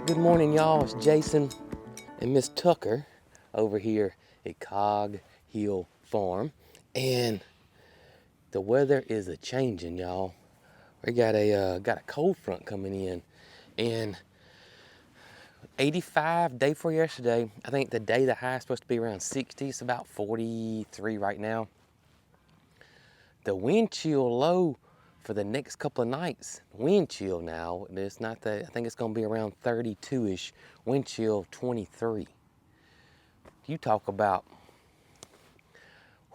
Good morning, y'all. It's Jason and Miss Tucker over here at Cog Hill Farm. And the weather is a-changing, y'all. We got a cold front coming in. And 85 day before yesterday. I think the high is supposed to be around 60. It's about 43 right now. The wind chill low for the next couple of nights. Wind chill now, it's not that, I think it's gonna be around 32-ish. Wind chill 23. You talk about,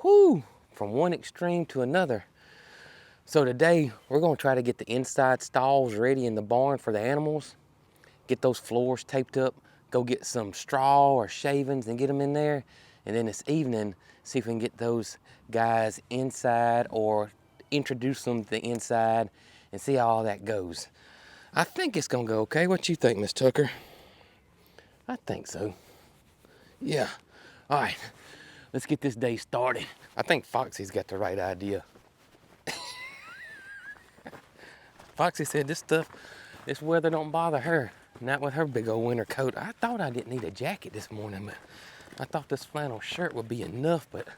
whoo, from one extreme to another. So today, we're gonna try to get the inside stalls ready in the barn for the animals. Get those floors taped up, go get some straw or shavings and get them in there. And then this evening, see if we can get those guys inside or introduce them to the inside and see how all that goes. I think it's gonna go okay. What you think, Miss Tucker? I think so. Yeah. All right, let's get this day started. I think Foxy's got the right idea. Foxy said this weather don't bother her. Not with her big old winter coat. I thought I didn't need a jacket this morning, but I thought this flannel shirt would be enough, but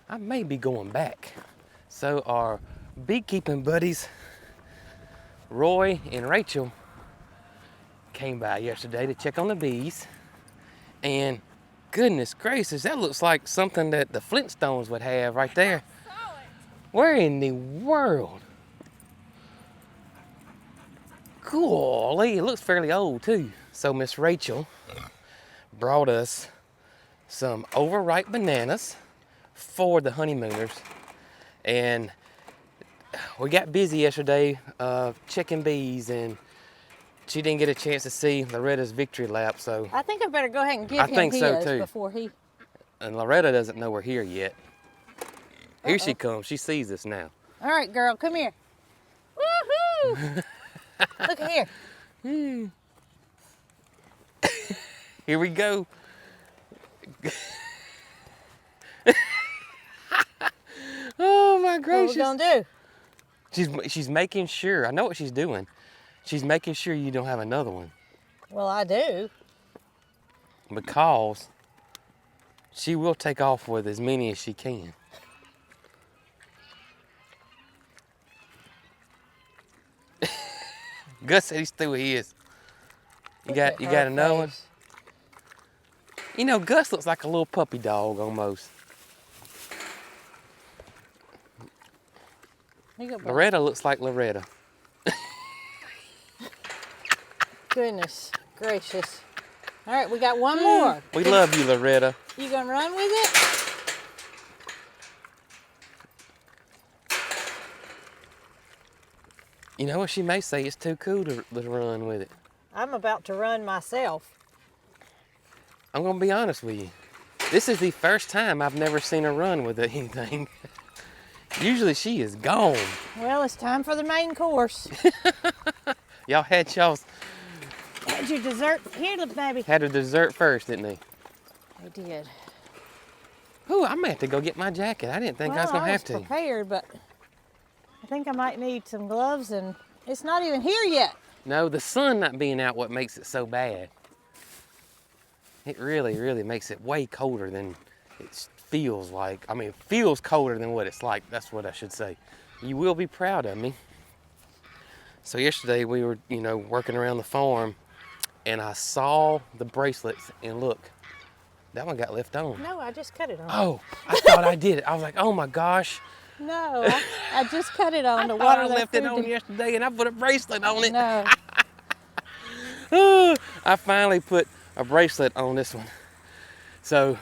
I may be going back. So our beekeeping buddies, Roy and Rachel, came by yesterday to check on the bees. And goodness gracious, that looks like something that the Flintstones would have right there. I saw it. Where in the world? Golly, it looks fairly old too. So Miss Rachel brought us some overripe bananas for the honeymooners. And we got busy yesterday checking bees, and she didn't get a chance to see Loretta's victory lap, so. I think I better go ahead and give him his before he. And Loretta doesn't know we're here yet. Here she comes, she sees us now. All right, girl, come here. Woohoo! Look here. Here we go. Oh my gracious. What are we gonna do? She's making sure, I know what she's doing. She's making sure you don't have another one. Well, I do. Because she will take off with as many as she can. Gus said he's through his. You got another one? You know, Gus looks like a little puppy dog almost. Loretta looks like Loretta. Goodness gracious. All right, we got one more. We love you, Loretta. You gonna run with it? You know what, she may say it's too cool to run with it. I'm about to run myself. I'm gonna be honest with you. This is the first time I've never seen her run with anything. Usually she is gone. Well, it's time for the main course. Y'all had y'all's. Had your dessert? Here, little baby. Had her dessert first, didn't they? I did. Ooh, I may have to go get my jacket. I didn't think I was gonna have to. I was prepared, but I think I might need some gloves, and it's not even here yet. No, the sun not being out what makes it so bad. It really, really makes it way colder than it feels like. I mean, it feels colder than what it's like. That's what I should say. You will be proud of me. So yesterday we were, working around the farm, and I saw the bracelets, and look, that one got left on. No, I just cut it on. Oh, I thought I did it. I was like, oh my gosh. No, I just cut it on. I thought I left it on yesterday, and I put a bracelet on it. No. I finally put a bracelet on this one. So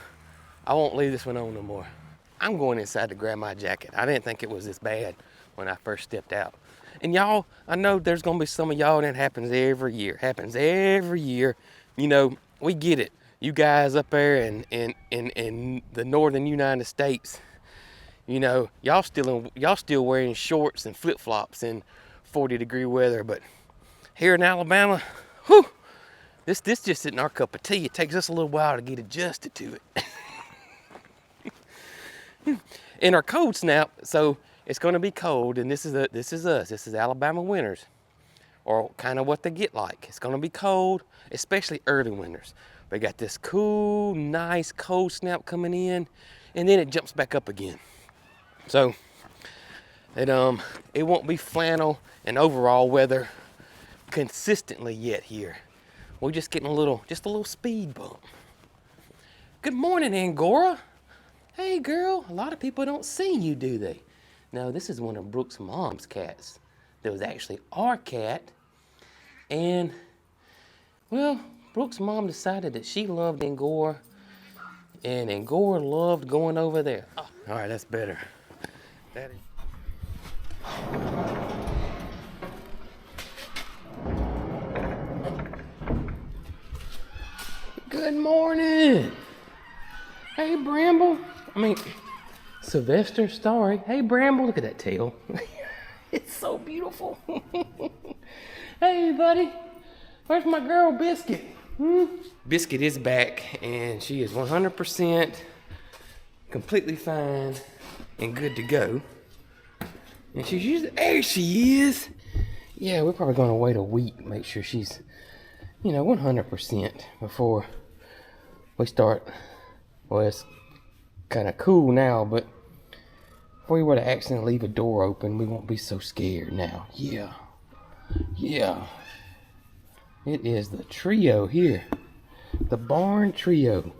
I won't leave this one on no more. I'm going inside to grab my jacket. I didn't think it was this bad when I first stepped out. And y'all, I know there's gonna be some of y'all, and it happens every year. We get it. You guys up there in the northern United States, y'all still wearing shorts and flip-flops in 40-degree weather, but here in Alabama, whew, this just isn't our cup of tea. It takes us a little while to get adjusted to it. In our cold snap, so it's going to be cold, and this is us. This is Alabama winters. or kind of what they get like. It's gonna be cold, especially early winters. We got this cool, nice cold snap coming in, and then it jumps back up again. So it won't be flannel and overall weather consistently yet here. We're just getting just a little speed bump. Good morning, Angora. Hey girl, a lot of people don't see you, do they? No, this is one of Brooke's mom's cats. That was actually our cat. And, well, Brooke's mom decided that she loved Angora, and Angora loved going over there. Oh, all right, that's better. That is. Good morning. Hey, Bramble. Sylvester, Starry. Hey, Bramble, look at that tail. It's so beautiful. Hey, buddy. Where's my girl, Biscuit? Biscuit is back, and she is 100% completely fine and good to go. And she's usually, there she is. Yeah, we're probably going to wait a week, make sure she's, 100% before we start. Well, it's kind of cool now, but if we were to accidentally leave a door open, we won't be so scared now. Yeah. It is the trio here. The barn trio.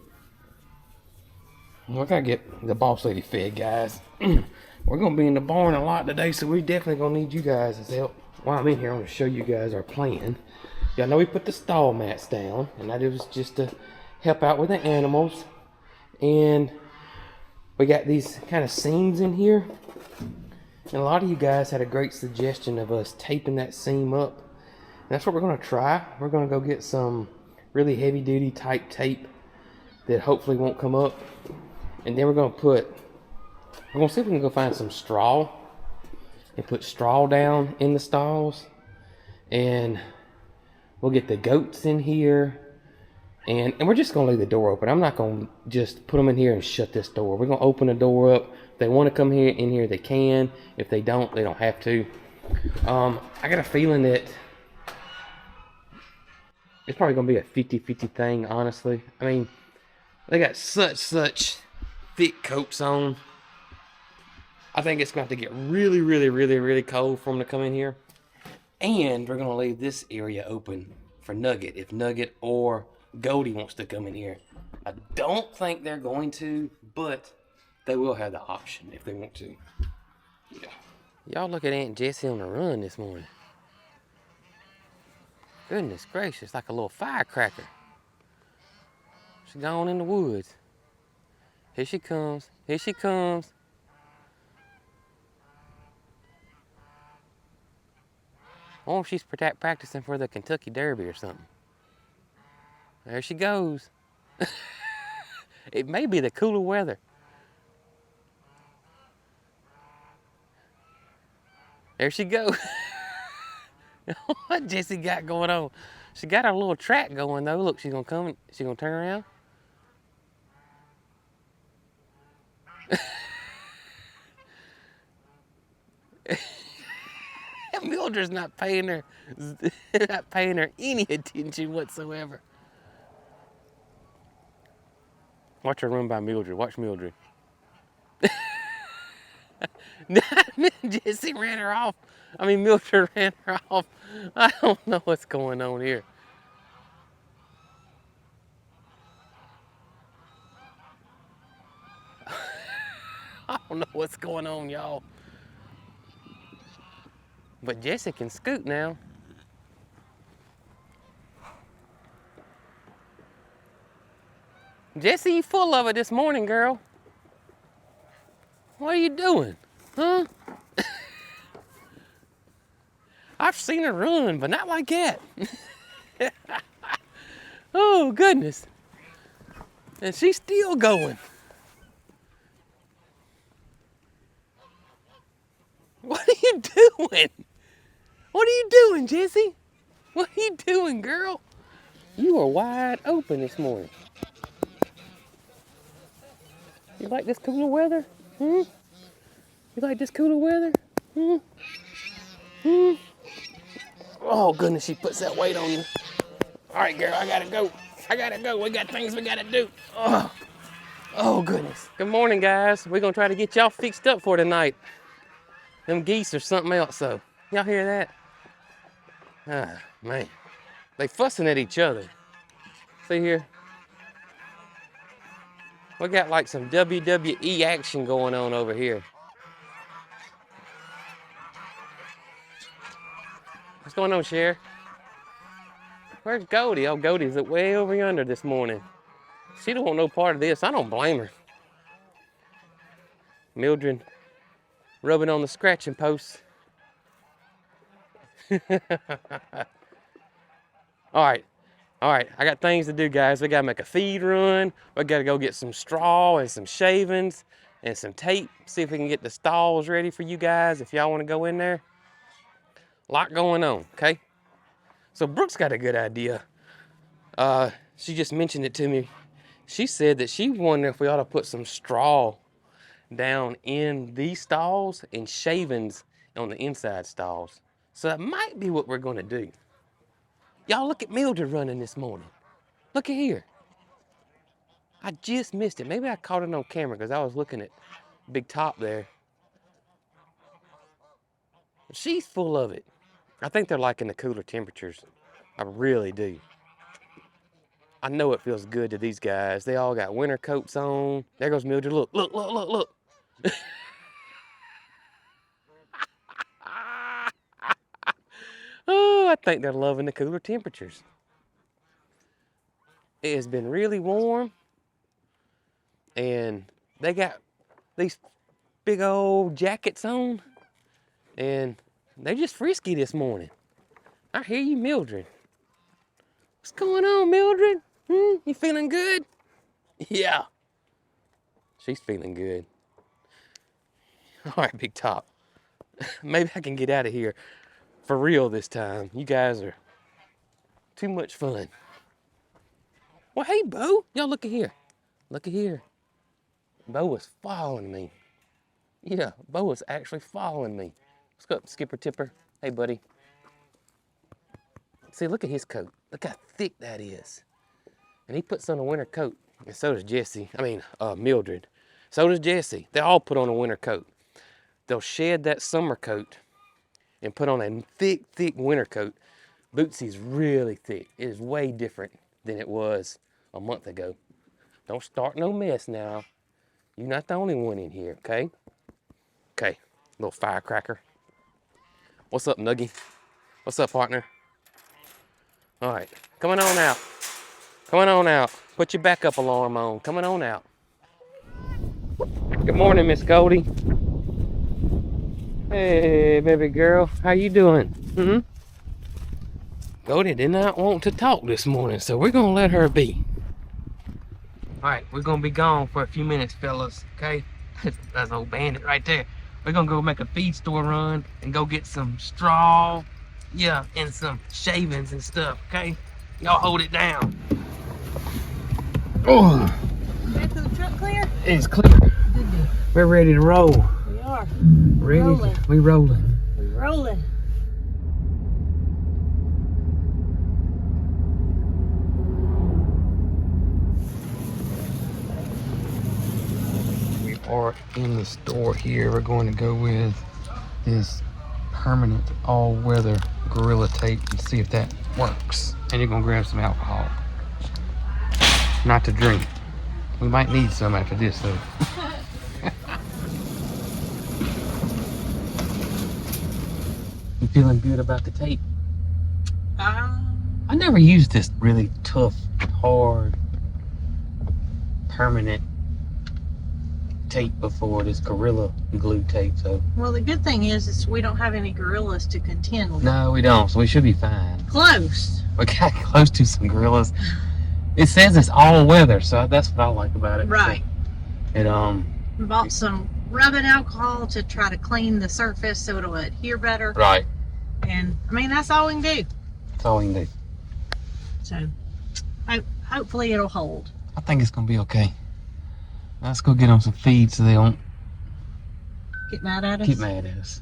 We gotta get the boss lady fed, guys. We're gonna be in the barn a lot today, so we definitely gonna need you guys' help. While I'm in here, I'm gonna show you guys our plan. Y'all know we put the stall mats down, and that was just to help out with the animals. And we got these kind of seams in here. And a lot of you guys had a great suggestion of us taping that seam up. And that's what we're gonna try. We're gonna go get some really heavy duty type tape that hopefully won't come up. And then we're gonna see if we can go find some straw and put straw down in the stalls. And we'll get the goats in here. And we're just going to leave the door open. I'm not going to just put them in here and shut this door. We're going to open the door up. If they want to come in here, they can. If they don't, they don't have to. I got a feeling that it's probably going to be a 50-50 thing, honestly. I mean, they got such thick coats on. I think it's going to have to get really cold for them to come in here. And we're going to leave this area open for Nugget. If Nugget or Goldie wants to come in here. I don't think they're going to, but they will have the option if they want to. Yeah. Y'all look at Aunt Jessie on the run this morning. Goodness gracious, like a little firecracker. She's gone in the woods. Here she comes. Here she comes. I wonder if she's practicing for the Kentucky Derby or something. There she goes. It may be the cooler weather. There she goes. What Jessie got going on? She got her little track going though. Look, she's gonna come. She's gonna turn around. Mildred's not paying her any attention whatsoever. Watch her run by Mildred. Watch Mildred. Jessie ran her off. Mildred ran her off. I don't know what's going on here. I don't know what's going on, y'all. But Jessie can scoot now. Jessie, you full of it this morning, girl. What are you doing? Huh? I've seen her run, but not like that. Oh, goodness. And she's still going. What are you doing? What are you doing, Jessie? What are you doing, girl? You are wide open this morning. You like this cooler weather? You like this cooler weather? Oh, Oh goodness, she puts that weight on you. All right, girl, I gotta go. I gotta go. We got things we gotta do. Oh goodness. Good morning, guys. We're gonna try to get y'all fixed up for tonight. Them geese or something else, so. Y'all hear that? Ah, man. They fussing at each other. See here? We got like some WWE action going on over here. What's going on, Cher? Where's Goldie? Oh, Goldie's way over yonder this morning. She don't want no part of this. I don't blame her. Mildred rubbing on the scratching post. All right, I got things to do, guys. We gotta make a feed run. We gotta go get some straw and some shavings and some tape. See if we can get the stalls ready for you guys if y'all wanna go in there. A lot going on, okay? So Brooke's got a good idea. She just mentioned it to me. She said that she wondered if we ought to put some straw down in these stalls and shavings on the inside stalls. So that might be what we're gonna do. Y'all look at Mildred running this morning. Look at here. I just missed it. Maybe I caught it on camera because I was looking at Big Top there. She's full of it. I think they're liking the cooler temperatures. I really do. I know it feels good to these guys. They all got winter coats on. There goes Mildred. Look, look, look, look, look. Oh, I think they're loving the cooler temperatures. It has been really warm. And they got these big old jackets on. And they're just frisky this morning. I hear you, Mildred. What's going on, Mildred? You feeling good? Yeah. She's feeling good. All right, Big Top. Maybe I can get out of here for real this time. You guys are too much fun. Well, hey, Bo. Y'all look at here. Look at here. Bo was following me. Yeah, Bo was actually following me. What's up, Skipper Tipper? Hey, buddy. See, look at his coat. Look how thick that is. And he puts on a winter coat. And so does Jessie. Mildred. So does Jessie. They all put on a winter coat. They'll shed that summer coat and put on a thick, thick winter coat. Bootsy's really thick. It is way different than it was a month ago. Don't start no mess now. You're not the only one in here, okay? Okay, little firecracker. What's up, Nuggie? What's up, partner? All right, coming on out. Coming on out. Put your backup alarm on. Coming on out. Good morning, Miss Goldie. Hey, baby girl. How you doing? Goldie did not want to talk this morning, so we're going to let her be. All right, we're going to be gone for a few minutes, fellas, okay? That's old bandit right there. We're going to go make a feed store run and go get some straw, yeah, and some shavings and stuff, okay? Y'all hold it down. Oh. Back to the truck clear? It's clear. We're ready to roll. We are. Ready? Rolling. We rolling. We rolling. We are in the store here. We're going to go with this permanent all-weather Gorilla Tape and see if that works. And you're gonna grab some alcohol. Not to drink. We might need some after this though. You feeling good about the tape? I never used this really tough, hard, permanent tape before, this Gorilla Glue tape, so. Well, the good thing is we don't have any gorillas to contend with. No, we don't, so we should be fine. Close. We got close to some gorillas. It says it's all weather, so that's what I like about it. Right. So, we bought some rubbing alcohol to try to clean the surface so it'll adhere better. right. And I mean, that's all we can do. That's all we can do. So hopefully it'll hold. I think it's gonna be okay. Let's go get them some feed so they don't Get mad at us? get mad at us.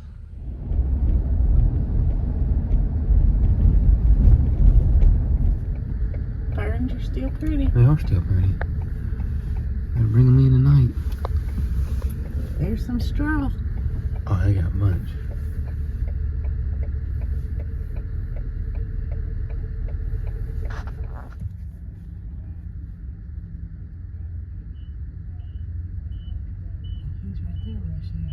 ones are still pretty. They are still pretty. Gotta bring them in tonight. There's some straw. Oh, they got a bunch. He's right there with us now.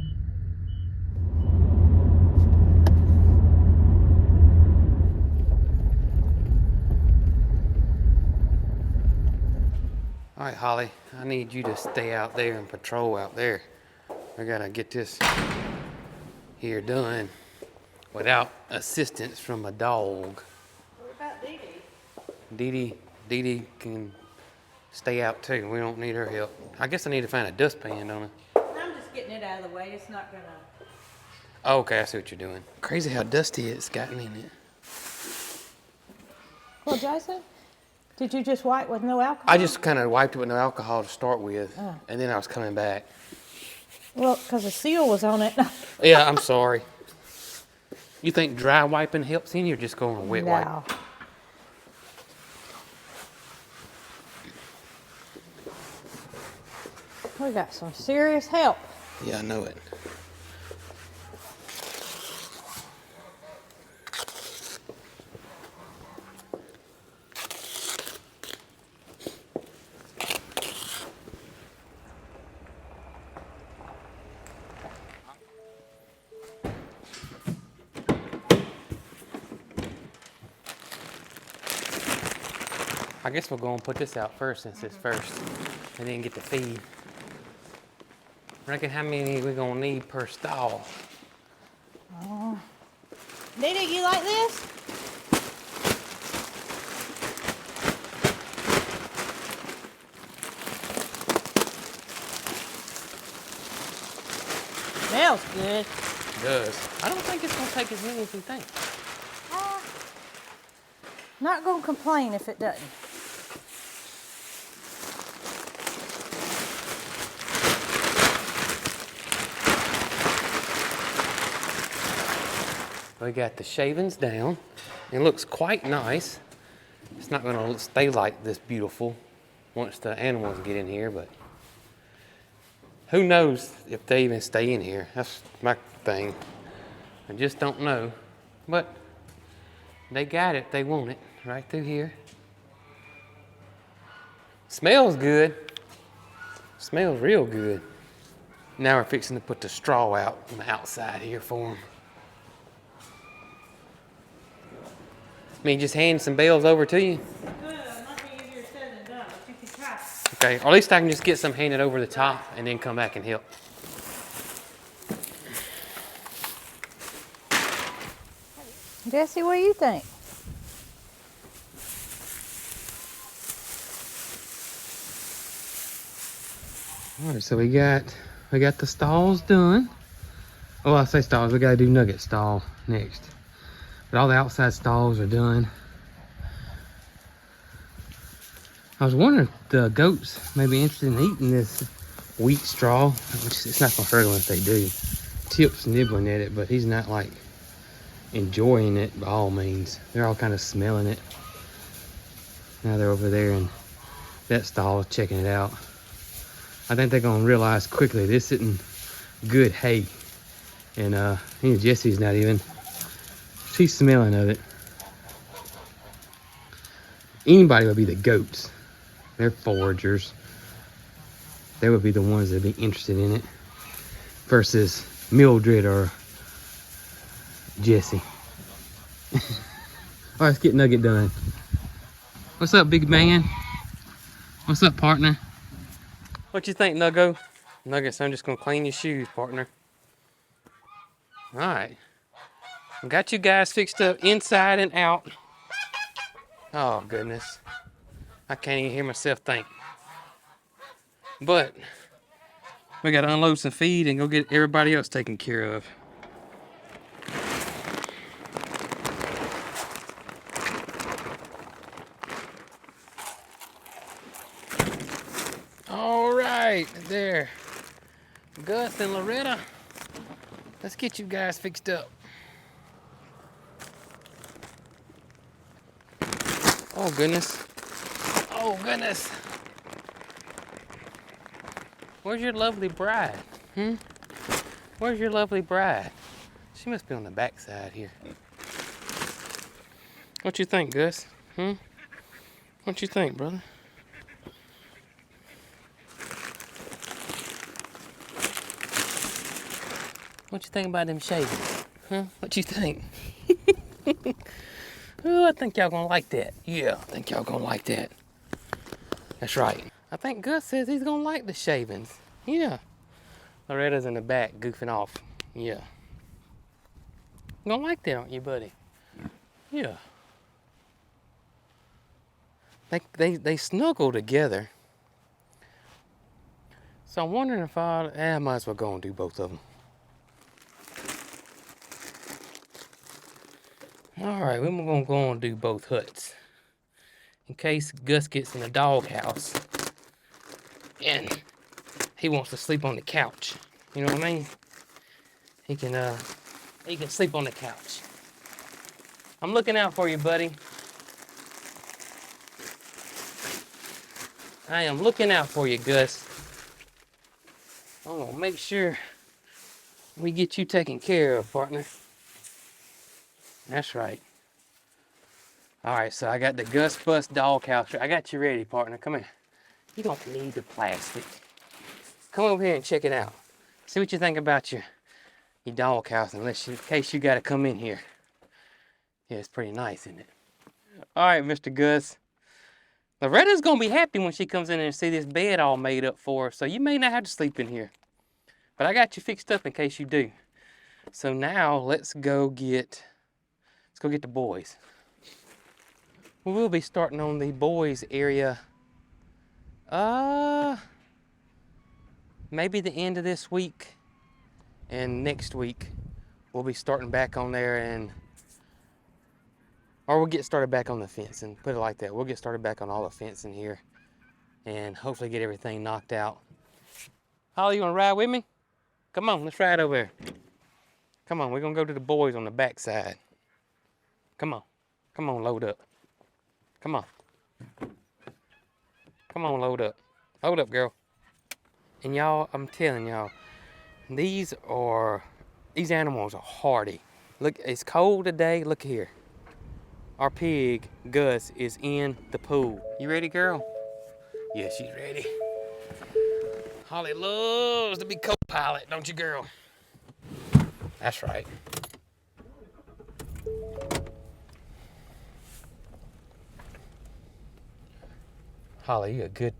All right, Holly, I need you to stay out there and patrol out there. I gotta get this here done without assistance from a dog. What about Dee Dee? Dee Dee can stay out too. We don't need her help. I guess I need to find a dustpan, don't I? I'm just getting it out of the way. It's not gonna. Oh, okay, I see what you're doing. Crazy how dusty it's gotten in it. Well, Jason, did you just wipe with no alcohol? I just kind of wiped it with no alcohol to start with, Oh. and then I was coming back. Well, because the seal was on it. Yeah, I'm sorry. You think dry wiping helps any or just going on a wet wipe? No. We got some serious help. Yeah, I know it. I guess we'll go and put this out first since it's first, and then get the feed. Reckon how many we gonna need per stall? Dee Dee, you like this? Smells good. It does. I don't think it's gonna take as many as you think. Not gonna complain if it doesn't. We got the shavings down. It looks quite nice. It's not gonna stay like this beautiful once the animals get in here, but who knows if they even stay in here. That's my thing. I just don't know. But they got it, they want it, right through here. Smells good. Smells real good. Now we're fixing to put the straw out on the outside here for them. Me just hand some bales over to you? Good. Might be easier said than done, but you can try. Okay, or at least I can just get some handed over the top and then come back and help. Jesse, what do you think? All right, so we got the stalls done. Oh, I say stalls, we gotta do Nugget Stall next. But all the outside stalls are done. I was wondering if the goats may be interested in eating this wheat straw, which it's not gonna hurt them if they do. Tip's nibbling at it, but he's not like enjoying it by all means. They're all kind of smelling it. Now they're over there in that stall checking it out. I think they're gonna realize quickly this isn't good hay. And Jesse's not even, she's smelling of it. Anybody would be the goats. They're foragers. They would be the ones that'd be interested in it versus Mildred or Jesse. All right, let's get Nugget done. What's up, big man? What's up, partner? What you think, Nuggo? Nuggets, I'm just gonna clean your shoes, partner. All right. Got you guys fixed up inside and out. Oh, goodness. I can't even hear myself think. But we got to unload some feed and go get everybody else taken care of. All right, there. Gus and Loretta. Let's get you guys fixed up. Oh, goodness. Oh, goodness. Where's your lovely bride? Where's your lovely bride? She must be on the back side here. What you think, Gus? What you think, brother? What you think about them shavings? What you think? Oh, I think y'all gonna like that. Yeah, I think y'all gonna like that. That's right. I think Gus says he's gonna like the shavings. Yeah. Loretta's in the back goofing off. Yeah. You gonna like that, aren't you, buddy? Yeah. They snuggle together. So I'm wondering if I might as well go and do both of them. All right, we're gonna go and do both huts. In case Gus gets in the doghouse and he wants to sleep on the couch. You know what I mean? He can sleep on the couch. I'm looking out for you, buddy. I am looking out for you, Gus. I'm gonna make sure we get you taken care of, partner. That's right. All right, so I got the Gus Bus dog house. I got you ready, partner. Come here. You don't need the plastic. Come over here and check it out. See what you think about your dog house, in case you got to come in here. Yeah, it's pretty nice, isn't it? All right, Mr. Gus. Loretta's gonna be happy when she comes in and see this bed all made up for her. So you may not have to sleep in here, but I got you fixed up in case you do. So now let's go get the boys. We will be starting on the boys area. Maybe the end of this week, and next week we'll be starting back on there, or we'll get started back on the fence, and put it like that. We'll get started back on all the fencing here, and hopefully get everything knocked out. Holly, you wanna ride with me? Come on, let's ride over there. Come on, we're gonna go to the boys on the back side. Come on, load up. Come on, load up. Hold up, girl. And y'all, I'm telling y'all, these animals are hardy. Look, it's cold today. Look here. Our pig, Gus, is in the pool. You ready, girl? Yeah, she's ready. Holly loves to be co-pilot, don't you, girl? That's right. Holly, you're a good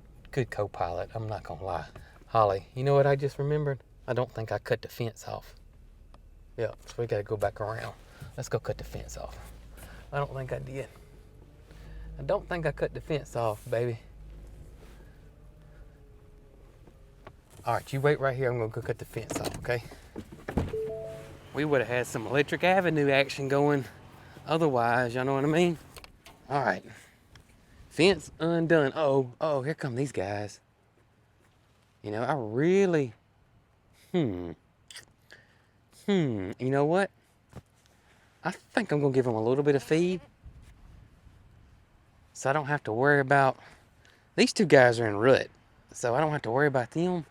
co-pilot. I'm not gonna lie. Holly, you know what I just remembered? I don't think I cut the fence off. Yeah, so we gotta go back around. Let's go cut the fence off. I don't think I did. I don't think I cut the fence off, baby. All right, you wait right here. I'm gonna go cut the fence off, okay? We would have had some Electric Avenue action going otherwise, you know what I mean? All right. Fence undone. Oh, here come these guys. You know, I really, you know what? I think I'm gonna give them a little bit of feed, so I don't have to worry about, these two guys are in rut, so I don't have to worry about them.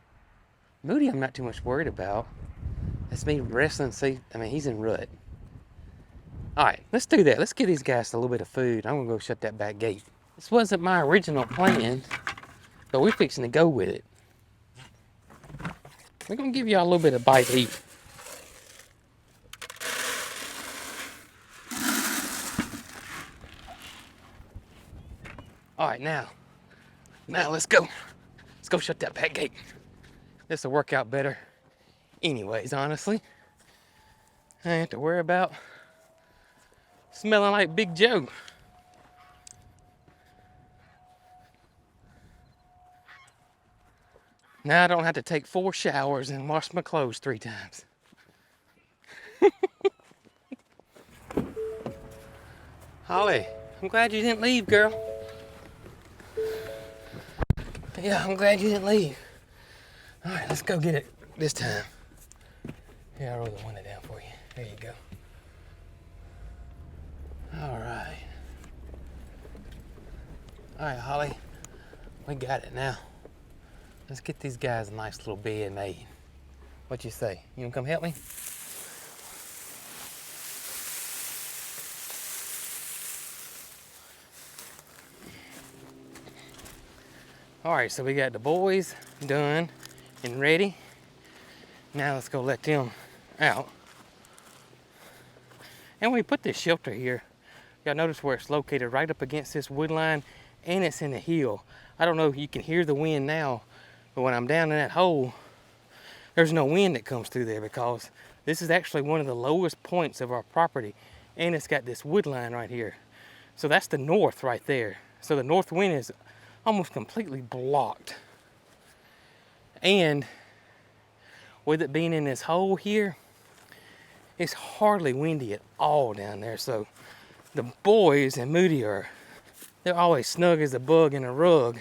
Moody, I'm not too much worried about. That's me wrestling, see, I mean, he's in rut. All right, let's do that. Let's give these guys a little bit of food. I'm gonna go shut that back gate. This wasn't my original plan, but we're fixing to go with it. We're gonna give y'all a little bit of bite to eat. All right, now let's go. Let's go shut that back gate. This will work out better anyways, honestly. I ain't have to worry about smelling like Big Joe. Now I don't have to take 4 showers and wash my clothes 3 times. Holly, I'm glad you didn't leave, girl. Yeah, I'm glad you didn't leave. All right, let's go get it this time. Here, I'll roll the window down for you. There you go. All right. All right, Holly, We got it now. Let's get these guys a nice little bed made. What you say? You wanna come help me? All right, so we got the boys done and ready. Now let's go let them out. And we put this shelter here. Y'all notice where it's located right up against this wood line, and it's in the hill. I don't know if you can hear the wind now, but when I'm down in that hole, there's no wind that comes through there because this is actually one of the lowest points of our property, and it's got this wood line right here. So that's the north right there. So the north wind is almost completely blocked. And with it being in this hole here, it's hardly windy at all down there. So the boys and Moody they're always snug as a bug in a rug.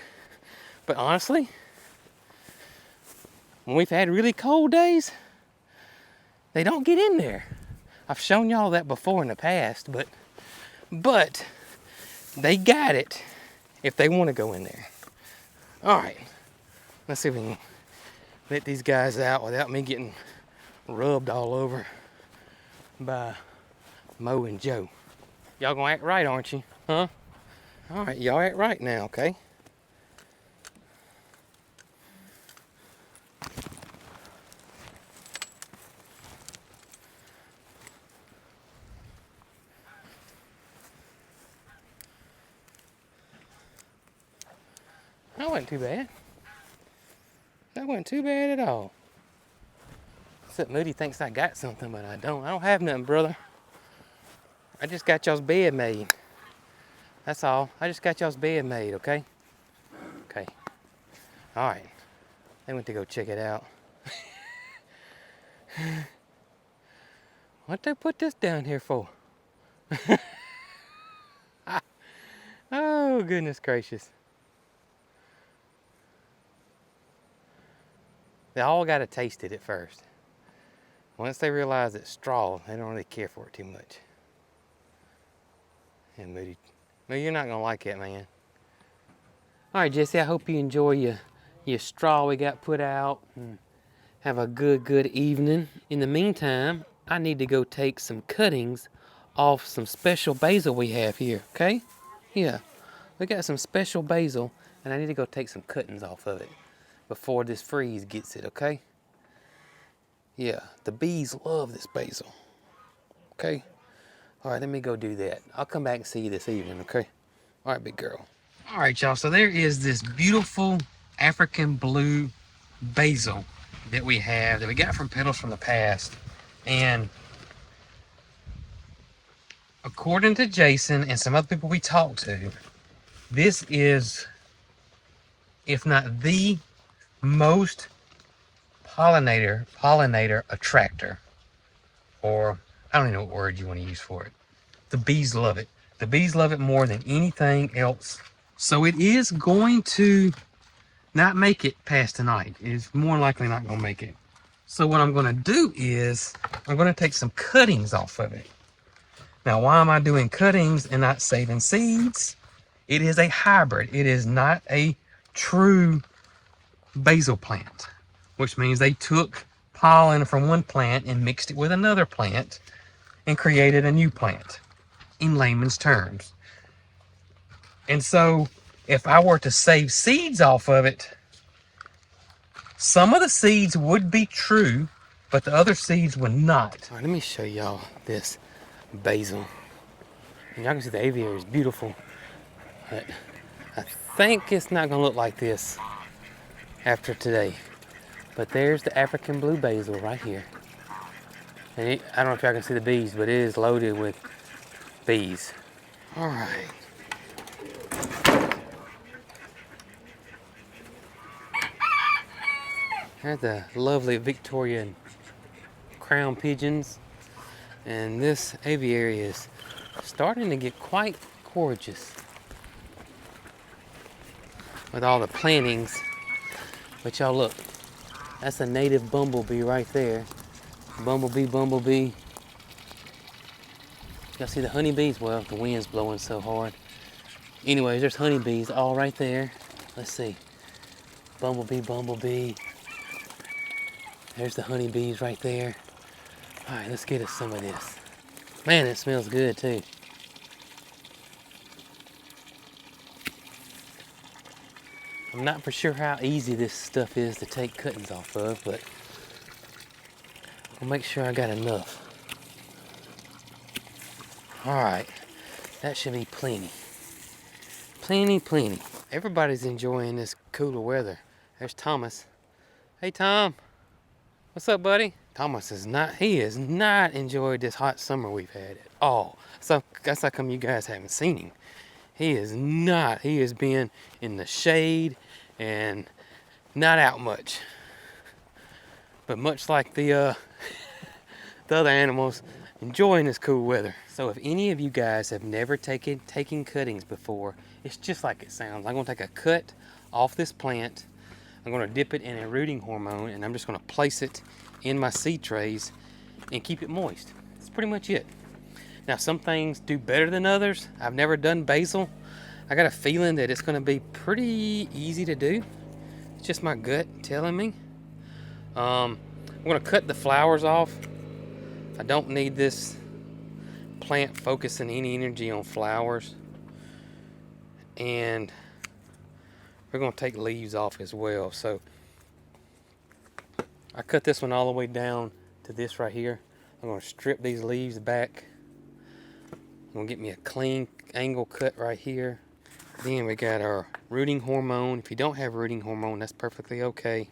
But honestly, when we've had really cold days, they don't get in there. I've shown y'all that before in the past, but they got it if they want to go in there. All right, let's see if we can let these guys out without me getting rubbed all over by Mo and Joe. Y'all gonna act right, aren't you? Huh? All right, y'all act right now, okay? That wasn't too bad. That wasn't too bad at all. Except Moody thinks I got something, but I don't. I don't have nothing, brother. I just got y'all's bed made. That's all. I just got y'all's bed made, okay? Okay. All right. They went to go check it out. What they put this down here for? Oh, goodness gracious. They all got to taste it at first. Once they realize it's straw, they don't really care for it too much. And Moody, you're not gonna like it, man. All right, Jesse, I hope you enjoy your straw we got put out. And have a good evening. In the meantime, I need to go take some cuttings off some special basil we have here, okay? Yeah, we got some special basil, and I need to go take some cuttings off of it before this freeze gets it, okay? Yeah, the bees love this basil, okay? All right, let me go do that. I'll come back and see you this evening, okay? All right, big girl. All right, y'all, so there is this beautiful African blue basil that we have that we got from Petals from the Past. And according to Jason and some other people we talked to, this is, if not the most pollinator attractor, or I don't even know what word you want to use for it. The bees love it. The bees love it more than anything else. So it is going to not make it past tonight. It's more likely not going to make it. So what I'm going to do is I'm going to take some cuttings off of it. Now, why am I doing cuttings and not saving seeds? It is a hybrid. It is not a true basil plant, which means they took pollen from one plant and mixed it with another plant and created a new plant, in layman's terms. And so if I were to save seeds off of it, some of the seeds would be true, but the other seeds would not. All right, let me show y'all this basil. And y'all can see the aviary is beautiful, but I think it's not gonna look like this after today. But there's the African blue basil right here. And I don't know if y'all can see the bees, but it is loaded with bees. All right. There's the lovely Victorian crown pigeons. And this aviary is starting to get quite gorgeous with all the plantings. But y'all look, that's a native bumblebee right there. Bumblebee. Y'all see the honeybees? Well, the wind's blowing so hard. Anyways, there's honeybees all right there. Let's see. Bumblebee, bumblebee. There's the honeybees right there. All right, let's get us some of this. Man, it smells good too. I'm not for sure how easy this stuff is to take cuttings off of, but I'll make sure I got enough. All right, that should be plenty. Plenty, plenty. Everybody's enjoying this cooler weather. There's Thomas. Hey, Tom. What's up, buddy? Thomas he has not enjoyed this hot summer we've had at all. So that's how come you guys haven't seen him. He is not. He has been in the shade and not out much. But much like the other animals, enjoying this cool weather. So if any of you guys have never taken cuttings before, it's just like it sounds. I'm gonna take a cut off this plant. I'm gonna dip it in a rooting hormone, and I'm just gonna place it in my seed trays and keep it moist. That's pretty much it. Now, some things do better than others. I've never done basil. I got a feeling that it's gonna be pretty easy to do. It's just my gut telling me. I'm gonna cut the flowers off. I don't need this plant focusing any energy on flowers. And we're gonna take leaves off as well. So I cut this one all the way down to this right here. I'm gonna strip these leaves back. I'm gonna get me a clean angle cut right here. Then we got our rooting hormone. If you don't have rooting hormone, that's perfectly okay.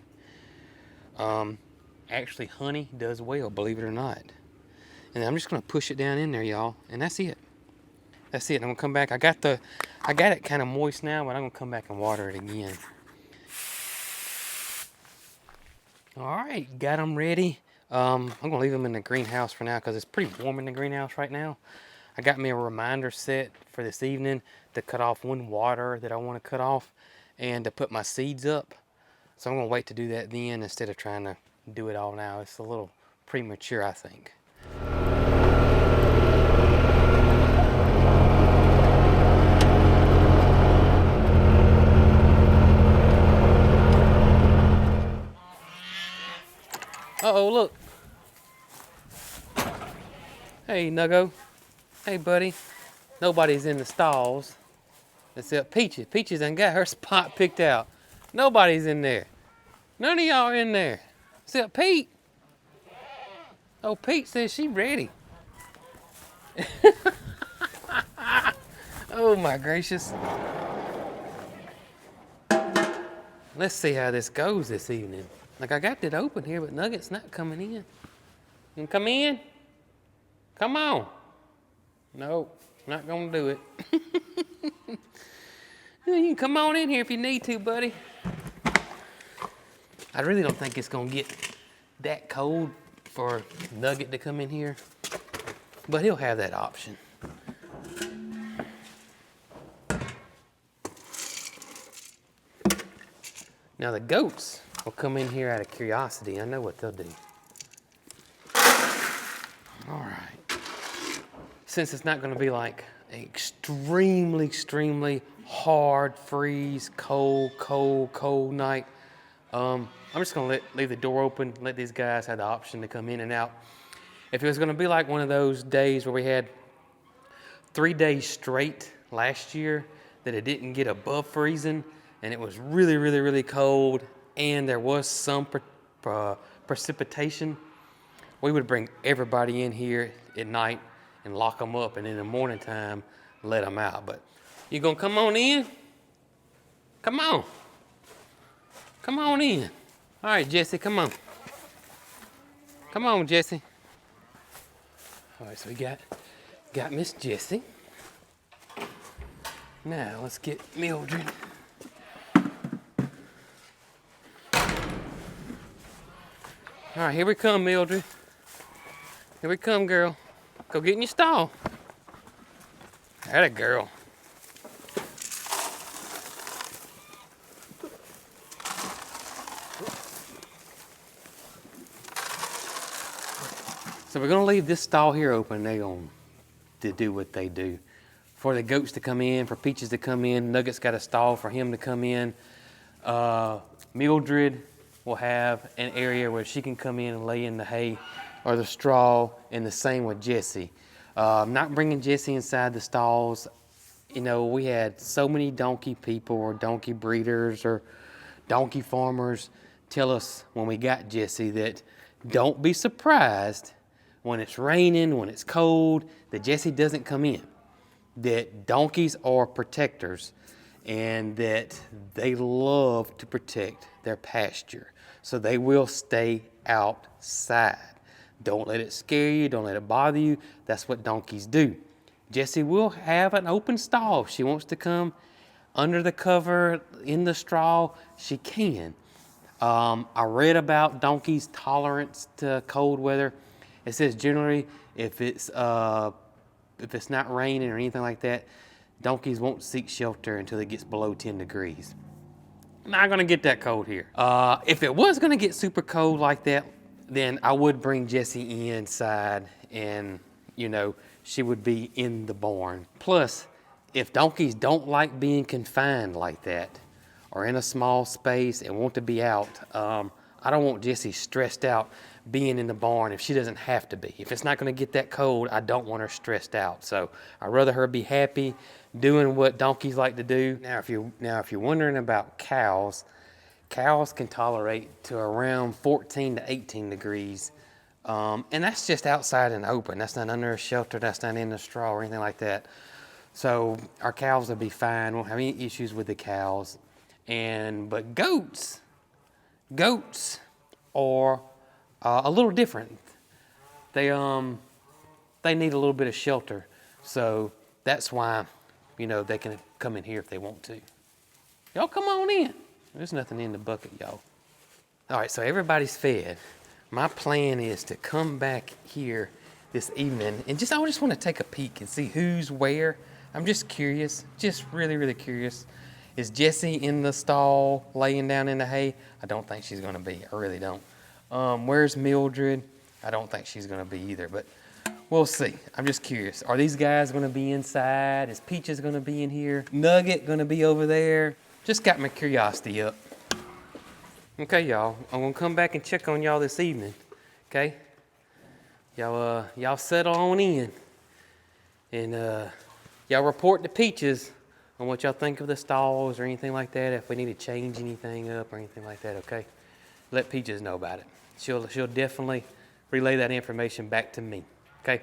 Actually, honey does well, believe it or not. And I'm just gonna push it down in there, y'all, and that's it. That's it. I'm gonna come back. I got it kind of moist now, but I'm gonna come back and water it again. All right, got them ready. I'm gonna leave them in the greenhouse for now because it's pretty warm in the greenhouse right now. I got me a reminder set for this evening to cut off one water that I want to cut off and to put my seeds up. So I'm gonna wait to do that then instead of trying to do it all now. It's a little premature, I think. Uh-oh, look. Hey, Nuggo. Hey, buddy. Nobody's in the stalls except Peaches. Peaches done got her spot picked out. Nobody's in there. None of y'all are in there except Pete. Oh, Pete says she's ready. Oh, my gracious. Let's see how this goes this evening. Like, I got it open here, but Nugget's not coming in. You can come in? Come on. No, not gonna do it. You can come on in here if you need to, buddy. I really don't think it's gonna get that cold for Nugget to come in here, but he'll have that option. Now the goats will come in here out of curiosity. I know what they'll do. All right. Since it's not gonna be like an extremely, extremely hard freeze, cold night, I'm just gonna leave the door open, let these guys have the option to come in and out. If it was gonna be like one of those days where we had 3 days straight last year that it didn't get above freezing and it was really, really, really cold and there was some precipitation, we would bring everybody in here at night and lock them up, and in the morning time, let them out. But you gonna come on in? Come on. Come on in. All right, Jesse, come on. Come on, Jesse. All right, so we got Miss Jessie. Now let's get Mildred. All right, here we come, Mildred. Here we come, girl. Go get in your stall. Atta girl. So we're gonna leave this stall here open. They're going to do what they do. For the goats to come in, for Peaches to come in, Nugget's got a stall for him to come in. Mildred will have an area where she can come in and lay in the hay or the straw, and the same with Jessie. I'm not bringing Jessie inside the stalls. You know, we had so many donkey people or donkey breeders or donkey farmers tell us when we got Jessie that don't be surprised when it's raining, when it's cold, that Jessie doesn't come in. That donkeys are protectors and that they love to protect their pasture. So they will stay outside. Don't let it scare you, don't let it bother you. That's what donkeys do. Jessie will have an open stall. If she wants to come under the cover in the straw, she can. I read about donkeys' tolerance to cold weather. It says generally if it's not raining or anything like that, donkeys won't seek shelter until it gets below 10 degrees. Not gonna get that cold here. If it was gonna get super cold like that, then I would bring Jessie inside and, you know, she would be in the barn. Plus, if donkeys don't like being confined like that or in a small space and want to be out, I don't want Jessie stressed out being in the barn if she doesn't have to be. If it's not gonna get that cold, I don't want her stressed out. So I'd rather her be happy doing what donkeys like to do. Now, if you're wondering about cows, cows can tolerate to around 14 to 18 degrees. And that's just outside and open. That's not under a shelter, that's not in the straw or anything like that. So our cows will be fine, won't have any issues with the cows. But goats are a little different. They need a little bit of shelter. So that's why, you know, they can come in here if they want to. Y'all come on in. There's nothing in the bucket, y'all. All right, so everybody's fed. My plan is to come back here this evening and I just want to take a peek and see who's where. I'm just curious, just really, really curious. Is Jessie in the stall laying down in the hay? I don't think she's gonna be, I really don't. Where's Mildred? I don't think she's gonna be either, but we'll see. I'm just curious. Are these guys gonna be inside? Is Peaches gonna be in here? Nugget gonna be over there? Just got my curiosity up. Okay, y'all, I'm gonna come back and check on y'all this evening, okay? Y'all settle on in and y'all report to Peaches on what y'all think of the stalls or anything like that, if we need to change anything up or anything like that, okay? Let Peaches know about it. She'll definitely relay that information back to me, okay?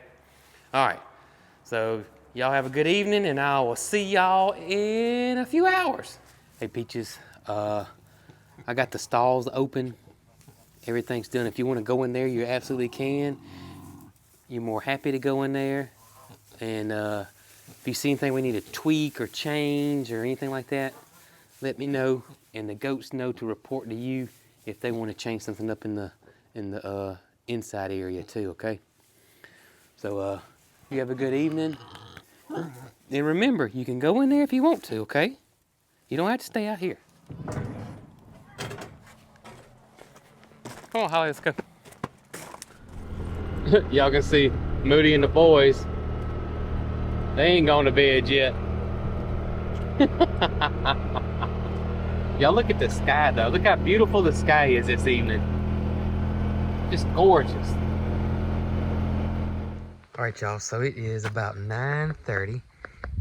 All right, so y'all have a good evening and I will see y'all in a few hours. Hey, Peaches, I got the stalls open. Everything's done. If you want to go in there, you absolutely can. You're more happy to go in there. And if you see anything we need to tweak or change or anything like that, let me know. And the goats know to report to you if they want to change something up in the inside area too, okay? So you have a good evening. And remember, you can go in there if you want to, okay? You don't have to stay out here. Come on, Holly, let's go. Y'all can see Moody and the boys. They ain't gone to bed yet. Y'all look at the sky though. Look how beautiful the sky is this evening. Just gorgeous. All right, y'all, so it is about 9:30.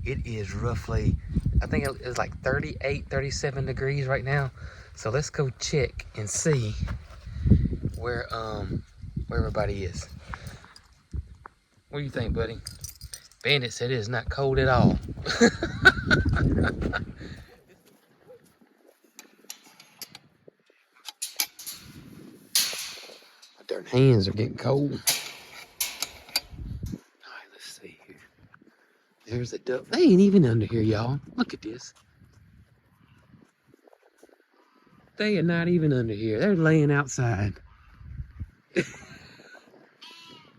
It is roughly, I think it's like 38, 37 degrees right now. So let's go check and see where everybody is. What do you think, buddy? Bandit said it is not cold at all. My darn hands are getting cold. All right, let's see here. There's a duck. They ain't even under here, y'all. Look at this. They are not even under here. They're laying outside.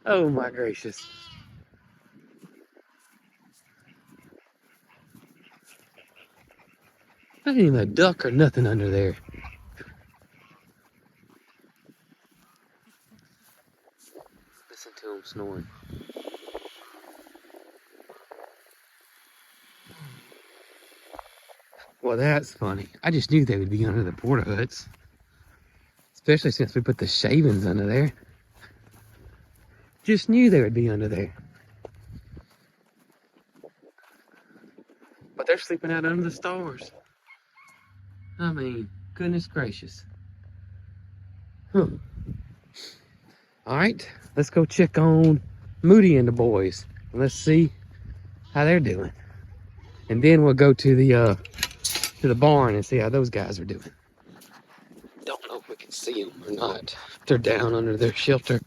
Oh my gracious. There ain't even a duck or nothing under there. Listen to them snoring. Well, that's funny. I just knew they would be under the porta huts. Especially since we put the shavings under there. Just knew they would be under there. But they're sleeping out under the stars. I mean, goodness gracious. Huh. All right, let's go check on Moody and the boys. And let's see how they're doing. And then we'll go to the barn and see how those guys are doing. Don't know if we can see them or not. They're down under their shelter.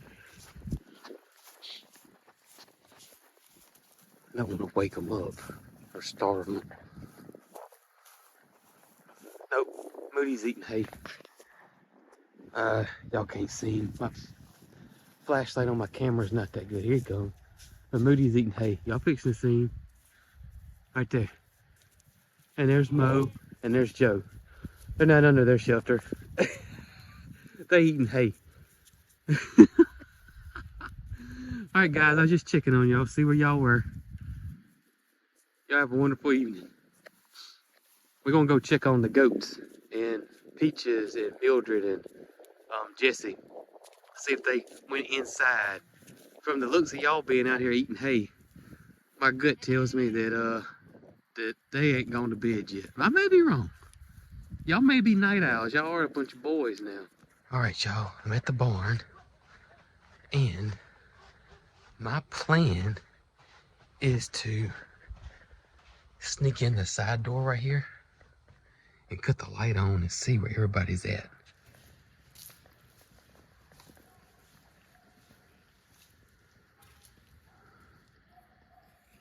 I don't want to wake them up or starve them. Nope, Moody's eating hay. Y'all can't see him. My flashlight on my camera's not that good. Here you go. But Moody's eating hay. Y'all fixing to see him. Right there. And there's Mo, and there's Joe. They're not under their shelter. They eating hay. Alright guys, I was just checking on y'all, see where y'all were. Y'all have a wonderful evening. We're gonna go check on the goats and Peaches and Mildred and Jesse. See if they went inside. From the looks of y'all being out here eating hay, my gut tells me that that they ain't gone to bed yet. I may be wrong. Y'all may be night owls. Y'all are a bunch of boys now. All right, y'all. I'm at the barn, and my plan is to sneak in the side door right here and cut the light on and see where everybody's at.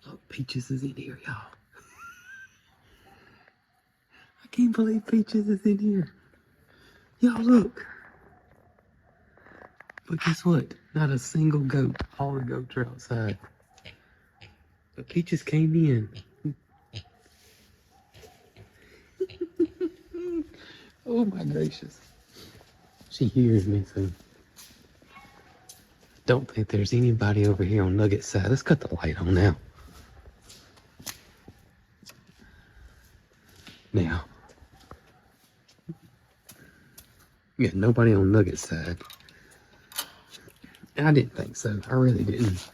Look, Peaches is in here, y'all. I can't believe Peaches is in here. Y'all look. But guess what? Not a single goat. All the goats are outside. But Peaches came in. Oh my gracious. She hears me, so don't think there's anybody over here on Nugget's side. Let's cut the light on now. Now. Yeah, nobody on Nugget's side. I didn't think so. I really didn't.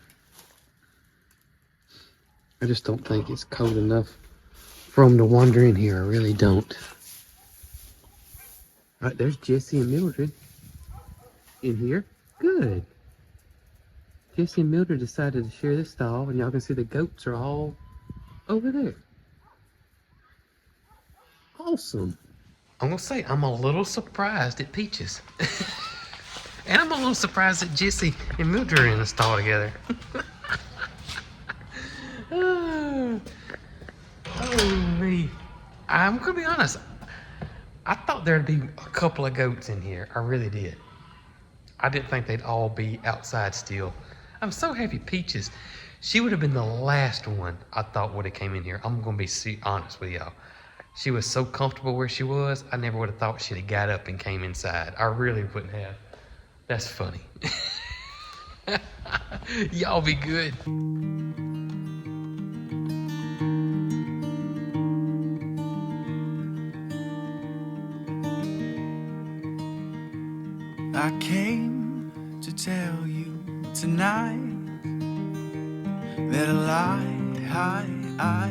I just don't think it's cold enough for them to wander in here. I really don't. Right, there's Jesse and Mildred in here. Good. Jesse and Mildred decided to share this stall, and y'all can see the goats are all over there. Awesome. I'm gonna say I'm a little surprised at Peaches. And I'm a little surprised that Jesse and Mildred are in the stall together. Oh me. I'm gonna be honest. I thought there'd be a couple of goats in here. I really did. I didn't think they'd all be outside still. I'm so happy Peaches. She would have been the last one I thought would have came in here. I'm gonna be honest with y'all. She was so comfortable where she was, I never would have thought she'd have got up and came inside. I really wouldn't have. That's funny. Y'all be good. I came to tell you tonight that a lie I